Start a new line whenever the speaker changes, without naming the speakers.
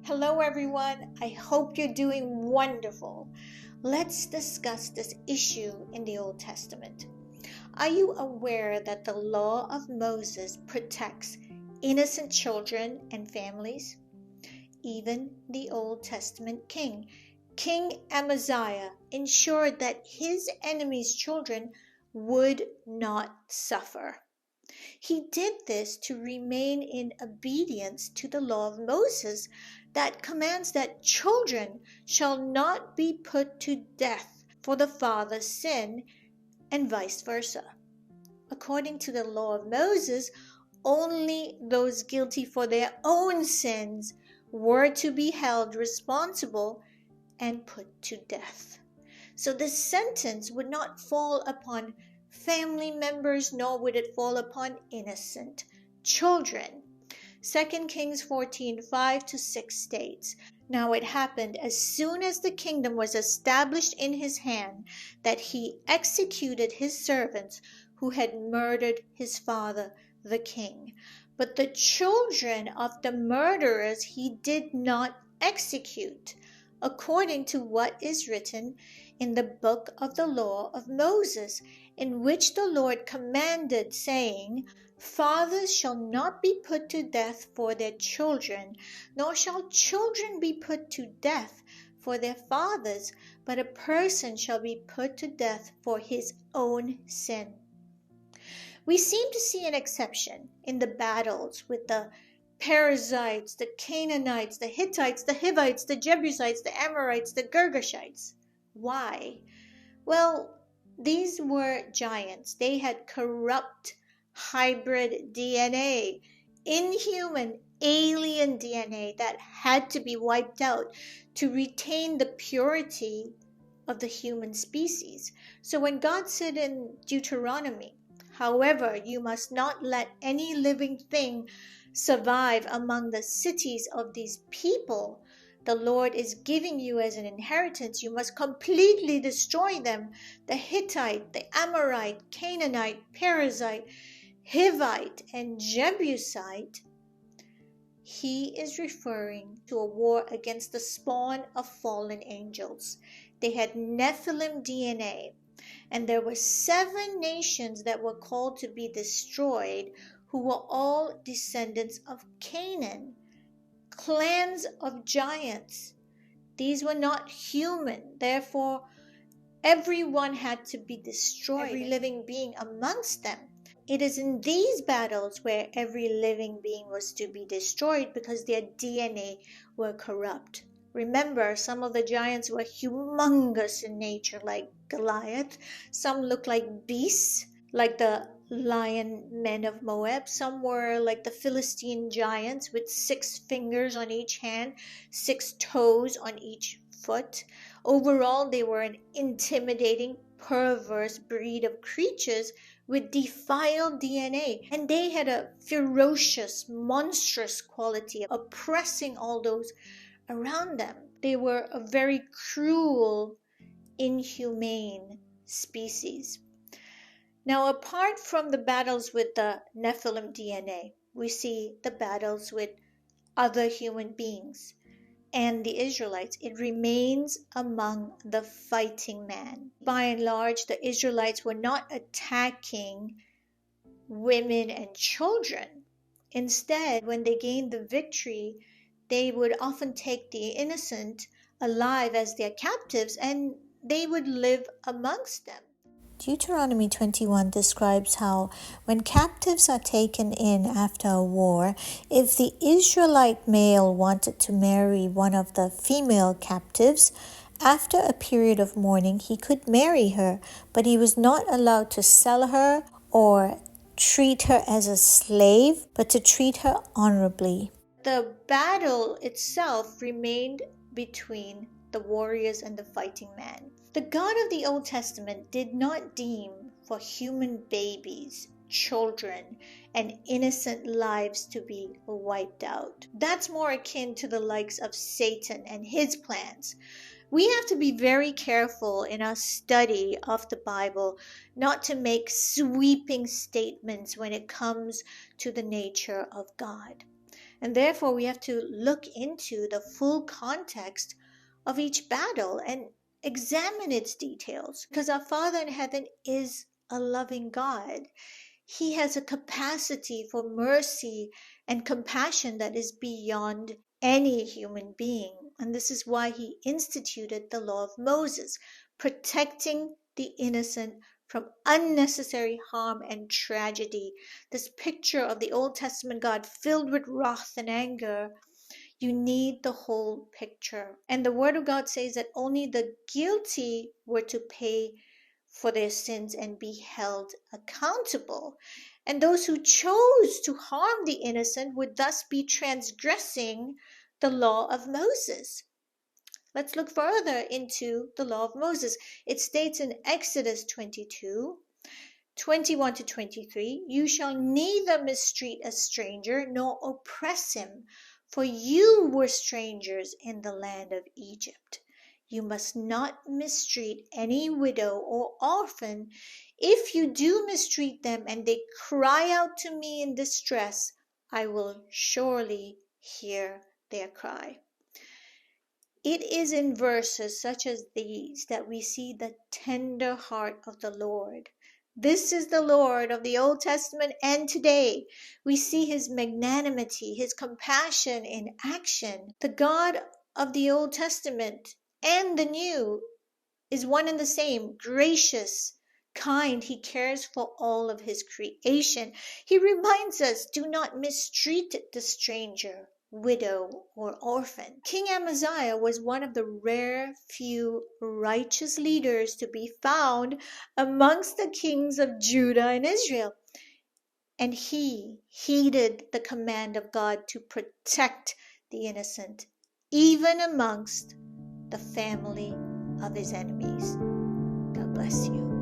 Hello everyone, I hope you're doing wonderful. Let's discuss this issue in the Old Testament. Are you aware that the law of Moses protects innocent children and families? Even the Old Testament king, King Amaziah, ensured that his enemies' children would not suffer. He did this to remain in obedience to the law of Moses that commands that children shall not be put to death for the father's sin and vice versa. According to the law of Moses, only those guilty for their own sins were to be held responsible and put to death. So this sentence would not fall upon family members, nor would it fall upon innocent children. 2 Kings 14:5-6 states, "Now it happened as soon as the kingdom was established in his hand, that he executed his servants who had murdered his father, the king. But the children of the murderers he did not execute, according to what is written in the book of the law of Moses, in which the Lord commanded, saying, Fathers shall not be put to death for their children, nor shall children be put to death for their fathers, but a person shall be put to death for his own sin." We seem to see an exception in the battles with the parasites, the Canaanites, the Hittites, the Hivites, the Jebusites, the Amorites, the Girgashites. Why? Well, these were giants. They had corrupt hybrid DNA, inhuman alien DNA that had to be wiped out to retain the purity of the human species. So when God said in Deuteronomy, "However, you must not let any living thing survive among the cities of these people the Lord is giving you as an inheritance, you must completely destroy them," the Hittite, the Amorite, Canaanite, Perizzite, Hivite, and Jebusite, he is referring to a war against the spawn of fallen angels. They had Nephilim DNA, and there were 7 nations that were called to be destroyed, who were all descendants of Canaan, clans of giants. These were not human, therefore everyone had to be destroyed, every living being amongst them. It is in these battles where every living being was to be destroyed because their DNA were corrupt. Remember, some of the giants were humongous in nature, like Goliath. Some looked like beasts, like the lion men of Moab. Some were like the Philistine giants with 6 fingers on each hand, 6 toes on each foot. Overall, they were an intimidating, perverse breed of creatures with defiled DNA, and they had a ferocious, monstrous quality, oppressing all those around them. They were a very cruel, inhumane species. Now, apart from the battles with the Nephilim DNA, we see the battles with other human beings and the Israelites. It remains among the fighting man. By and large, the Israelites were not attacking women and children. Instead, when they gained the victory, they would often take the innocent alive as their captives, and they would live amongst them.
Deuteronomy 21 describes how when captives are taken in after a war, if the Israelite male wanted to marry one of the female captives, after a period of mourning he could marry her, but he was not allowed to sell her or treat her as a slave, but to treat her honorably.
The battle itself remained between the warriors and the fighting man. The God of the Old Testament did not deem for human babies, children, and innocent lives to be wiped out. That's more akin to the likes of Satan and his plans. We have to be very careful in our study of the Bible not to make sweeping statements when it comes to the nature of God. And therefore, we have to look into the full context of each battle and examine its details, because our Father in heaven is a loving God. He has a capacity for mercy and compassion that is beyond any human being. And this is why he instituted the law of Moses, protecting the innocent from unnecessary harm and tragedy. This picture of the Old Testament God filled with wrath and anger, you need the whole picture. And the Word of God says that only the guilty were to pay for their sins and be held accountable. And those who chose to harm the innocent would thus be transgressing the law of Moses. Let's look further into the law of Moses. It states in Exodus 22:21 to 23, "You shall neither mistreat a stranger nor oppress him, for you were strangers in the land of Egypt. You must not mistreat any widow or orphan. If you do mistreat them and they cry out to me in distress, I will surely hear their cry." It is in verses such as these that we see the tender heart of the Lord. This is the Lord of the Old Testament and today. We see his magnanimity, his compassion in action. The God of the Old Testament and the New is one and the same, gracious, kind. He cares for all of his creation. He reminds us, do not mistreat the stranger, widow, or orphan. King Amaziah was one of the rare few righteous leaders to be found amongst the kings of Judah and Israel. And he heeded the command of God to protect the innocent, even amongst the family of his enemies. God bless you.